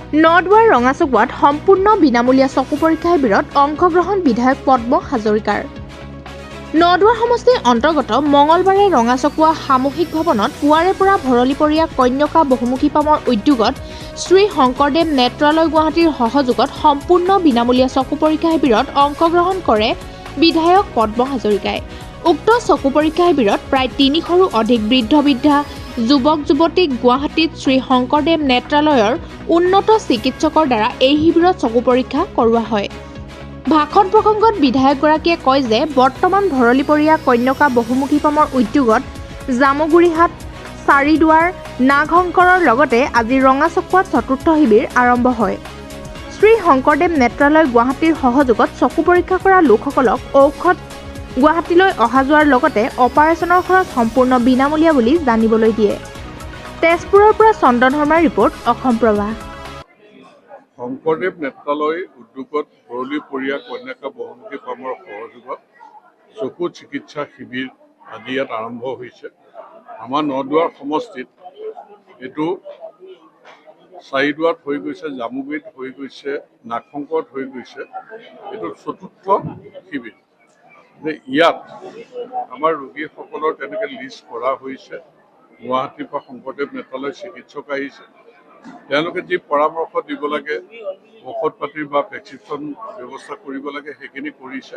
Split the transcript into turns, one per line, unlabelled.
নদুৱাৰ ৰঙাচকুৱাত সম্পূৰ্ণ বিনামূলীয়া চকু পৰীক্ষা শিবিৰত অংশগ্ৰহণ বিধায়ক পদ্ম হাজৰিকাৰ। নদুৱাৰ সমষ্টিৰ অন্তৰ্গত মঙলবাৰে ৰঙাচকুৱা সামূহিক ভৱনত পুৱাৰে পৰা ভৰলীপৰীয়া কন্যকা বহুমুখী পামৰ উদ্যোগত শ্ৰী শংকৰদেৱ নেত্ৰালয় গুৱাহাটীৰ সহযোগত সম্পূৰ্ণ বিনামূলীয়া চকু পৰীক্ষা শিবিৰত অংশগ্ৰহণ কৰে বিধায়ক পদ্ম হাজৰিকাই। উক্ত চকু পৰীক্ষা শিবিৰত প্ৰায় ৩০০ৰো অধিক বৃদ্ধ-বৃদ্ধা যুৱক যুৱতীক গুৱাহাটীত শ্ৰী শংকৰদেৱ নেত্ৰালয়ৰ উন্নত চিকিৎসকৰ দ্বাৰা এই শিবিৰত চকু পৰীক্ষা কৰোৱা হয়। ভাষণ প্ৰসংগত বিধায়কগৰাকীয়ে কয় যে বৰ্তমান ভৰলীপৰীয়া কন্যকা বহুমুখী পামৰ উদ্যোগত জামুগুৰিহাট, চাৰিদুৱাৰ, নাগশংকৰৰ লগতে আজি ৰঙাচকুৱাত চতুৰ্থ শিবিৰ আৰম্ভ হয়। শ্ৰী শংকৰদেৱ নেত্ৰালয় গুৱাহাটীৰ সহযোগত চকু পৰীক্ষা কৰা লোকসকলক ঔষধ গুৱাহাটীলৈ অহা যোৱাৰ লগতে অপাৰেচনৰ খৰচ সম্পূৰ্ণ বিনামূলীয়া বুলি জানিবলৈ দিয়ে। তেজপুৰৰ পৰা চন্দন শৰ্মাৰ ৰিপৰ্ট, অসম প্ৰবাহ।
শংকৰদেৱ নেত্ৰালয় উদ্যোগত ভৰলীপৰীয়া কন্যকা বহুমুখী পামৰ সহযোগত চকু চিকিৎসা শিবিৰ আজি ইয়াত আৰম্ভ হৈছে। আমাৰ নদুৱাৰ সমষ্টিত এইটো চাৰিদুৱাৰত হৈ গৈছে, জামুগুৰিত হৈ গৈছে, নাগশংকৰত হৈ গৈছে। এইটো চতুৰ্থ শিবিৰ। ইয়াত আমাৰ ৰোগীসকলৰ তেনেকৈ লিষ্ট কৰা হৈছে। গুৱাহাটীৰ পৰা শংকৰদেৱ নেত্ৰালয় চিকিৎসক আহিছে। তেওঁলোকে যি পৰামৰ্শ দিব লাগে, ঔষধ পাতিৰ বা প্ৰেছক্ৰিপশ্যন ব্যৱস্থা কৰিব লাগে, সেইখিনি কৰিছে।